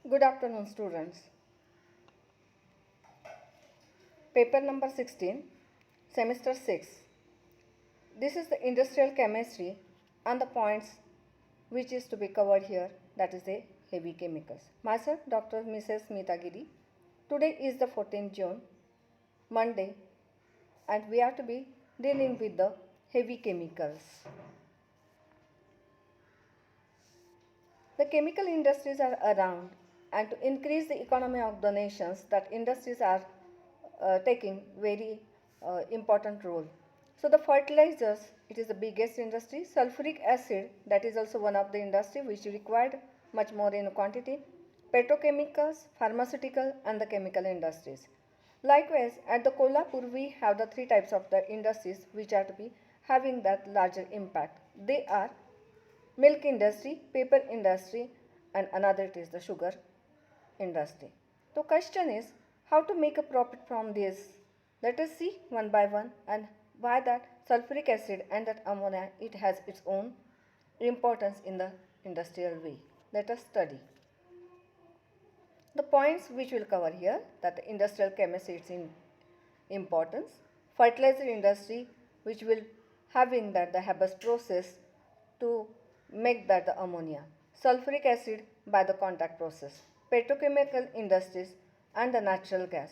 Good afternoon, students. Paper number 16, semester 6. This is the industrial chemistry and the points which is to be covered here, that is the heavy chemicals. Myself, Dr. Mrs. Smita Giri. Today is the 14th June, Monday, and we are to be dealing with the heavy chemicals. The chemical industries are around, and to increase the economy of the nations, that industries are taking very important role. So the fertilizers, it is the biggest industry. Sulfuric acid, that is also one of the industry which required much more in quantity. Petrochemicals, pharmaceutical, and the chemical industries. Likewise, at the Kolhapur, we have the three types of the industries which are to be having that larger impact. They are milk industry, paper industry, and another it is the sugar industry. So question is how to make a profit from this. Let us see one by one and why that sulfuric acid and that ammonia it has its own importance in the industrial way. Let us study. The points which will cover here, that the industrial chemistry its in importance, fertilizer industry which will having that the Haber process to make that the ammonia, sulfuric acid by the contact process, petrochemical industries and the natural gas.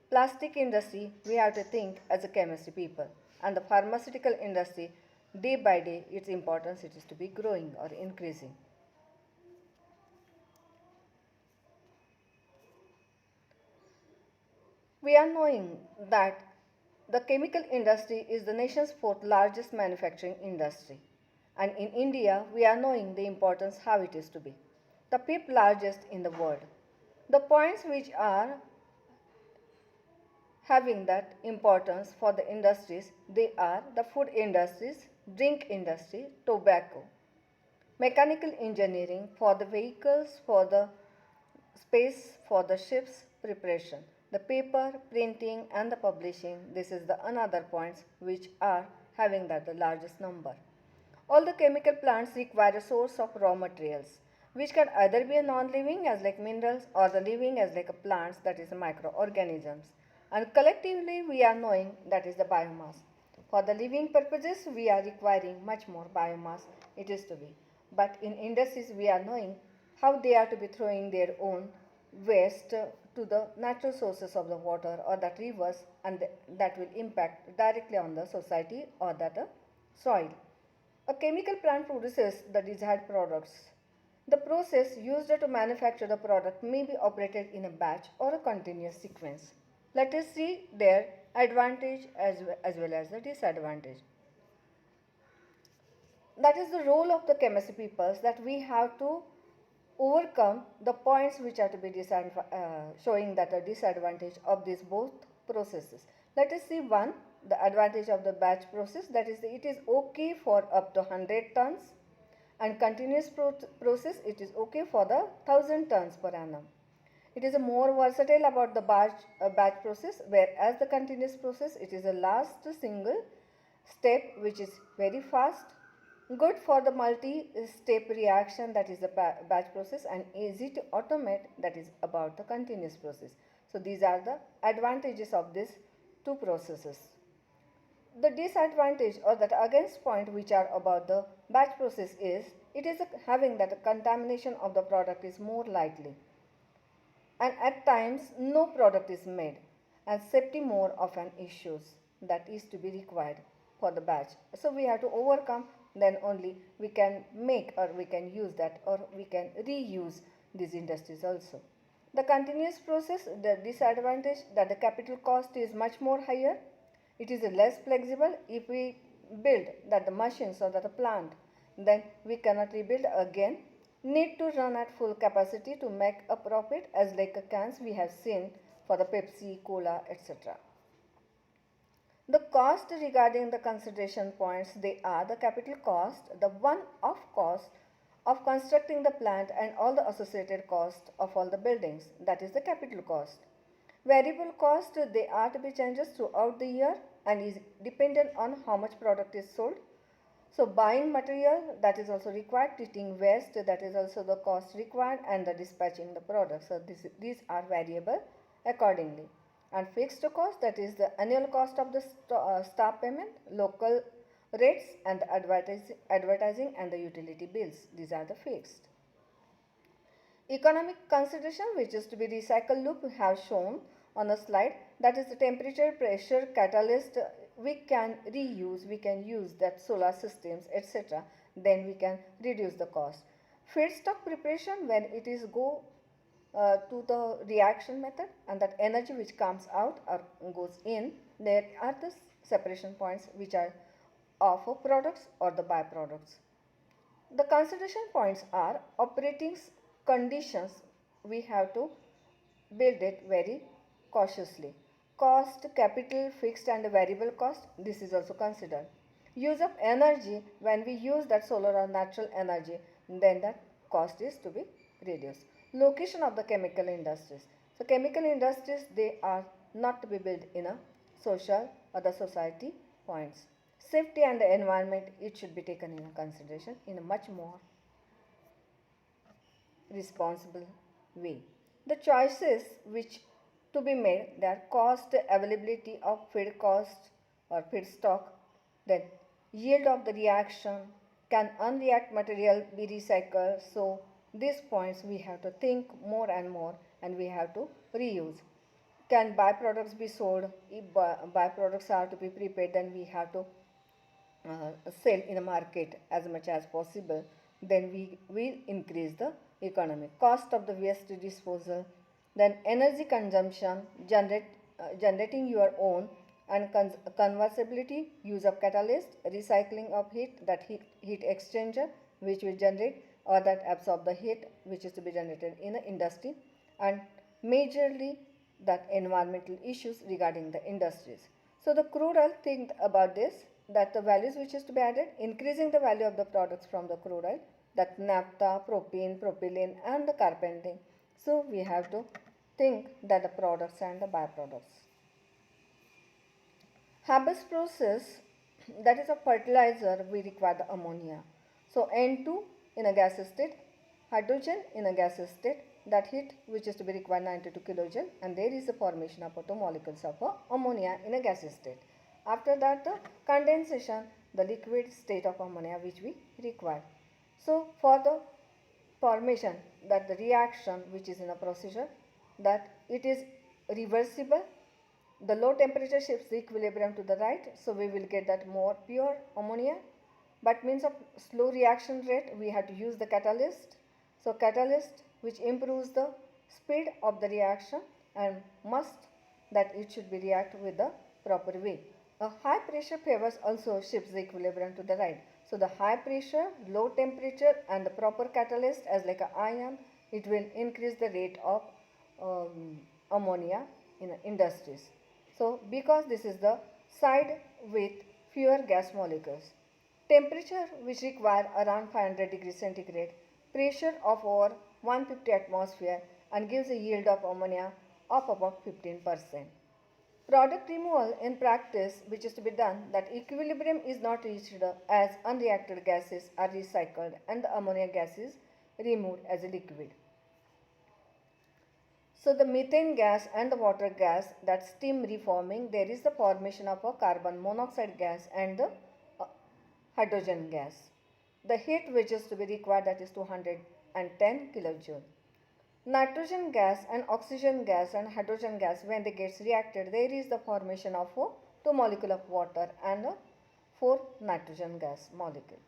Plastic industry we have to think as a chemistry people, and the pharmaceutical industry day by day its importance it is to be growing or increasing. We are knowing that the chemical industry is the nation's fourth largest manufacturing industry. And in India, we are knowing the importance how it is to be. The fifth largest in the world. The points which are having that importance for the industries, they are the food industries, drink industry, tobacco, mechanical engineering for the vehicles, for the space, for the ships preparation, the paper, printing and the publishing. This is the another points which are having that the largest number. All the chemical plants require a source of raw materials which can either be a non-living as like minerals or the living as like a plants, that is microorganisms, and collectively we are knowing that is the biomass. For the living purposes we are requiring much more biomass it is to be, but in industries we are knowing how they are to be throwing their own waste to the natural sources of the water or that rivers, and that will impact directly on the society or that soil. A chemical plant produces the desired products. The process used to manufacture the product may be operated in a batch or a continuous sequence. Let us see their advantage as well as the disadvantage. That is the role of the chemistry peoples, that we have to overcome the points which are to be showing that a disadvantage of these both processes. Let us see one, the advantage of the batch process, that is it is okay for up to 100 tons, and continuous process it is okay for the 1000 tons per annum. It is a more versatile about the batch process, whereas the continuous process it is a last single step which is very fast, good for the multi-step reaction, that is the batch process, and easy to automate, that is about the continuous process. So these are the advantages of these two processes. The disadvantage or that against point which are about the batch process is it is having that contamination of the product is more likely, and at times no product is made, and safety more of an issues that is to be required for the batch. So we have to overcome, then only we can make or we can use that or we can reuse these industries also. The continuous process, the disadvantage that the capital cost is much more higher. It is less flexible. If we build that the machines or that the plant, then we cannot rebuild again. Need to run at full capacity to make a profit, as like a cans we have seen for the Pepsi, Cola, etc. The cost regarding the consideration points, they are the capital cost, the one-off cost of constructing the plant and all the associated cost of all the buildings, that is the capital cost. Variable cost, they are to be changes throughout the year and is dependent on how much product is sold. So buying material, that is also required, treating waste, that is also the cost required, and the dispatching the product. So these are variable accordingly. And fixed cost, that is the annual cost of the staff payment, local rates, and the advertising and the utility bills. These are the fixed. Economic consideration, which is to be recycle loop, we have shown on a slide, that is the temperature, pressure, catalyst, we can reuse, we can use that solar systems, etc. Then we can reduce the cost. Feedstock preparation, when it is go to the reaction method, and that energy which comes out or goes in, there are the separation points which are of products or the byproducts. The consideration points are operating conditions. We have to build it very cautiously. Cost, capital, fixed and variable cost, this is also considered. Use of energy, when we use that solar or natural energy, then that cost is to be reduced. Location of the chemical industries. So chemical industries, they are not to be built in a social or the society points. Safety and the environment, it should be taken into consideration in a much more responsible way. The choices which to be made, they are cost, availability of feed cost or feedstock, then yield of the reaction, can unreact material be recycled. So these points we have to think more and more, and we have to reuse. Can byproducts be sold? If byproducts are to be prepared, then we have to sell in the market as much as possible. Then we will increase the economic cost of the waste disposal. Then energy consumption, generating your own, and conversibility, use of catalyst, recycling of heat, that heat exchanger which will generate or that absorb the heat which is to be generated in the industry, and majorly that environmental issues regarding the industries. So the crude oil, think about this, that the values which is to be added, increasing the value of the products from the crude oil, that naphtha, propene, propylene and the carpenting. So we have to think that the products and the byproducts. Haber's process, that is a fertilizer, we require the ammonia. So N2 in a gas state, hydrogen in a gas state, that heat which is to be required 92 kilojoule, and there is the formation of two molecules of ammonia in a gas state. After that, the condensation, the liquid state of ammonia which we require. So for the formation, that the reaction which is in a procedure, that it is reversible, the low temperature shifts the equilibrium to the right, so we will get that more pure ammonia. But means of slow reaction rate, we have to use the catalyst. So catalyst which improves the speed of the reaction, and must that it should be react with the proper way. A high pressure favors also shifts the equilibrium to the right. So the high pressure, low temperature and the proper catalyst as like a ion, it will increase the rate of ammonia in industries. So because this is the side with fewer gas molecules. Temperature which require around 500 degrees centigrade, pressure of over 150 atmosphere, and gives a yield of ammonia of about 15%. Product removal in practice which is to be done, that equilibrium is not reached as unreacted gases are recycled and the ammonia gas is removed as a liquid. So the methane gas and the water gas, that steam reforming, there is the formation of a carbon monoxide gas and the hydrogen gas. The heat which is to be required, that is 210 kilojoule. Nitrogen gas and oxygen gas and hydrogen gas, when they gets reacted, there is the formation of two molecule of water and 4 nitrogen gas molecule.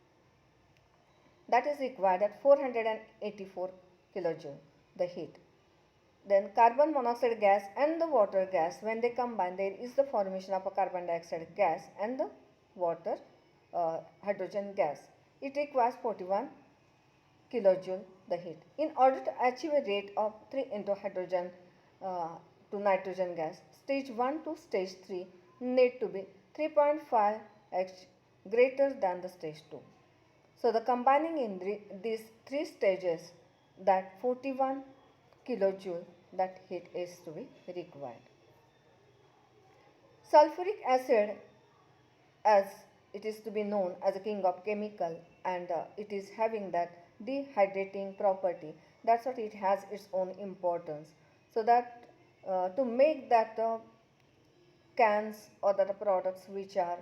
That is required at 484 kilojoule, the heat. Then carbon monoxide gas and the water gas, when they combine, there is the formation of a carbon dioxide gas and the water hydrogen gas. It requires 41 kilojoule the heat. In order to achieve a rate of 3 into hydrogen to nitrogen gas, stage 1 to stage 3 need to be 3.5x greater than the stage 2. So the combining in these three stages, that 41 kilojoule that heat is to be required. Sulfuric acid as it is to be known as a king of chemical, and it is having that dehydrating property. That's what it has its own importance. So that to make that cans or the products which are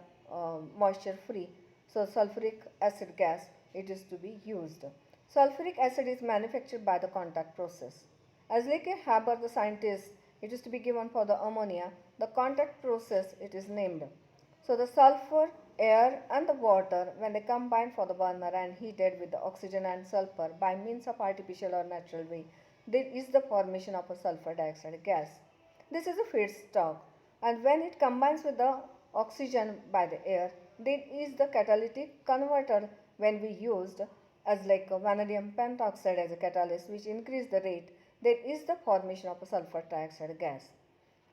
moisture free, so sulfuric acid gas, it is to be used. Sulfuric acid is manufactured by the contact process. As like a Haber the scientist, it is to be given for the ammonia, the contact process it is named. So the sulfur, air and the water, when they combine for the burner and heated with the oxygen and sulfur by means of artificial or natural way, there is the formation of a sulfur dioxide gas. This is a feedstock, and when it combines with the oxygen by the air, there is the catalytic converter when we used as like vanadium pentoxide as a catalyst which increase the rate, there is the formation of a sulfur dioxide gas.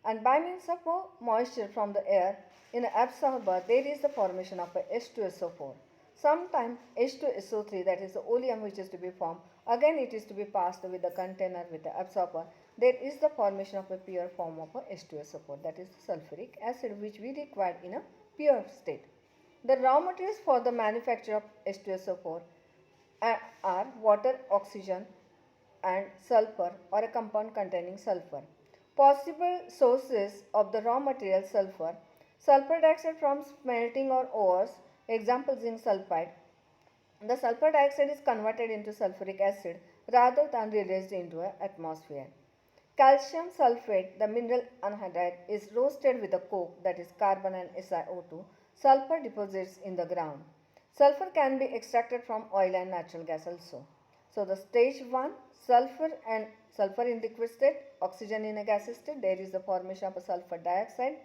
And by means of moisture from the air in an absorber, there is the formation of a H2SO4. Sometimes H2SO3, that is the oleum which is to be formed, again it is to be passed with the container with the absorber. There is the formation of a pure form of a H2SO4, that is sulfuric acid which we require in a pure state. The raw materials for the manufacture of H2SO4 are water, oxygen and sulfur or a compound containing sulfur. Possible sources of the raw material sulfur: sulfur dioxide from smelting or ores, example zinc sulfide. The sulfur dioxide is converted into sulfuric acid rather than released into the atmosphere. Calcium sulfate, the mineral anhydride, is roasted with a coke, that is carbon and SiO2. Sulfur deposits in the ground. Sulfur can be extracted from oil and natural gas also. So the stage 1, sulfur in liquid state, oxygen in a gas state, there is the formation of a sulfur dioxide.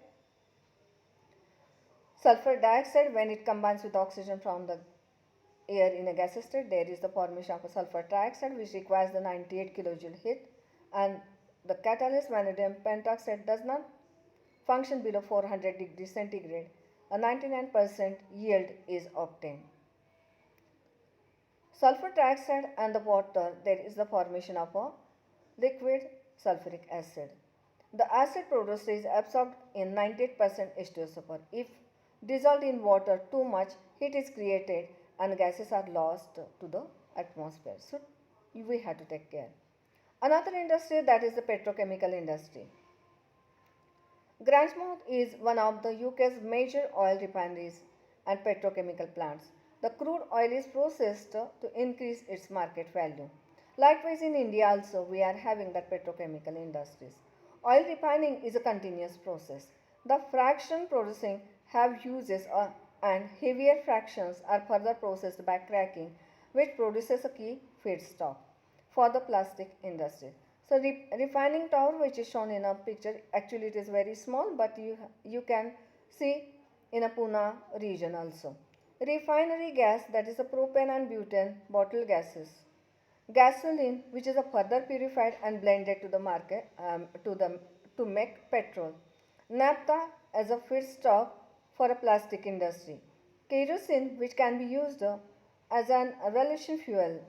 Sulfur dioxide, when it combines with oxygen from the air in a gas state, there is the formation of a sulfur trioxide which requires the 98 kilojoule heat, and the catalyst vanadium pentoxide does not function below 400 degrees centigrade. A 99% yield is obtained. Sulfur trioxide and the water, there is the formation of a liquid sulfuric acid. The acid produced is absorbed in 98% H2SO4. If dissolved in water too much, heat is created and gases are lost to the atmosphere. So we have to take care. Another industry, that is the petrochemical industry. Grangemouth is one of the UK's major oil refineries and petrochemical plants. The crude oil is processed to increase its market value. Likewise in India also we are having that petrochemical industries. Oil refining is a continuous process. The fraction producing have uses and heavier fractions are further processed by cracking, which produces a key feedstock for the plastic industry. So refining tower, which is shown in a picture, actually it is very small, but you can see in a Pune region also. Refinery gas, that is a propane and butane bottle gases. Gasoline, which is a further purified and blended to the market to make petrol. Naphtha as a feedstock for a plastic industry. Kerosene, which can be used as an aviation fuel.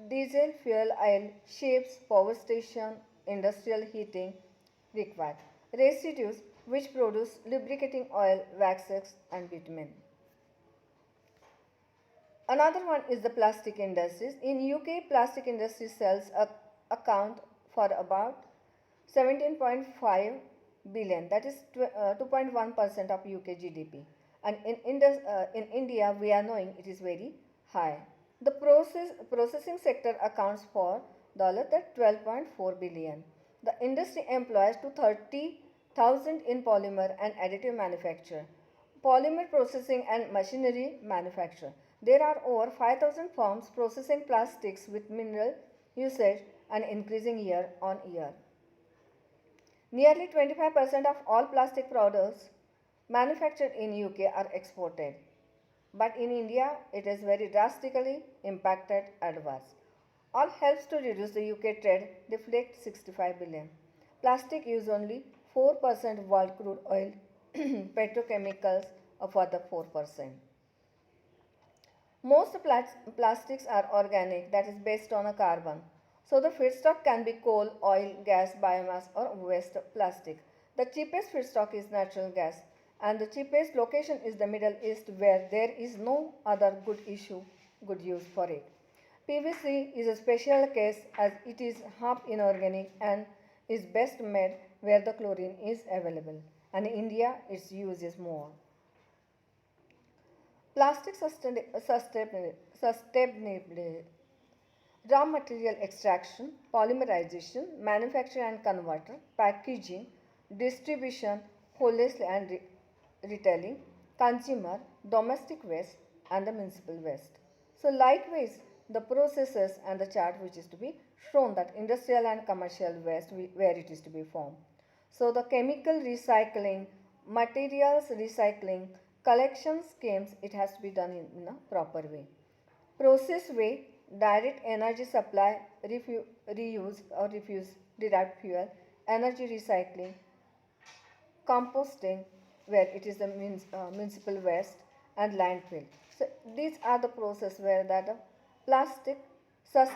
Diesel fuel oil, ships, power station, industrial heating required. Residues, which produce lubricating oil, waxes and bitumen. Another one is the plastic industries. In UK, plastic industry sales account for about 17.5 billion, that is 2.1% of UK GDP. And in India, we are knowing it is very high. The processing sector accounts for $12.4 billion. The industry employs to 30,000 in polymer and additive manufacture, polymer processing and machinery manufacture. There are over 5,000 firms processing plastics with mineral usage and increasing year on year. Nearly 25% of all plastic products manufactured in UK are exported. But in India, it is very drastically impacted adverse. All helps to reduce the UK trade deflect 65 billion. Plastic use only 4% world crude oil, petrochemicals for the 4%. Most plastics are organic, that is based on a carbon. So the feedstock can be coal, oil, gas, biomass or waste plastic. The cheapest feedstock is natural gas. and the cheapest location is the Middle East where there is no other good use for it. PVC is a special case as it is half inorganic and is best made where the chlorine is available, and in India its use is more. Plastic sustainability, raw material extraction, polymerization, manufacture and converter, packaging, distribution, wholesale and retailing, consumer, domestic waste and the municipal waste. So likewise, the processes and the chart which is to be shown that industrial and commercial waste where it is to be formed. So the chemical recycling, materials recycling, collection schemes, it has to be done in a proper way. Process way, direct energy supply, reuse or refuse derived fuel, energy recycling, composting, where it is the municipal waste, and landfill. So these are the process where that plastic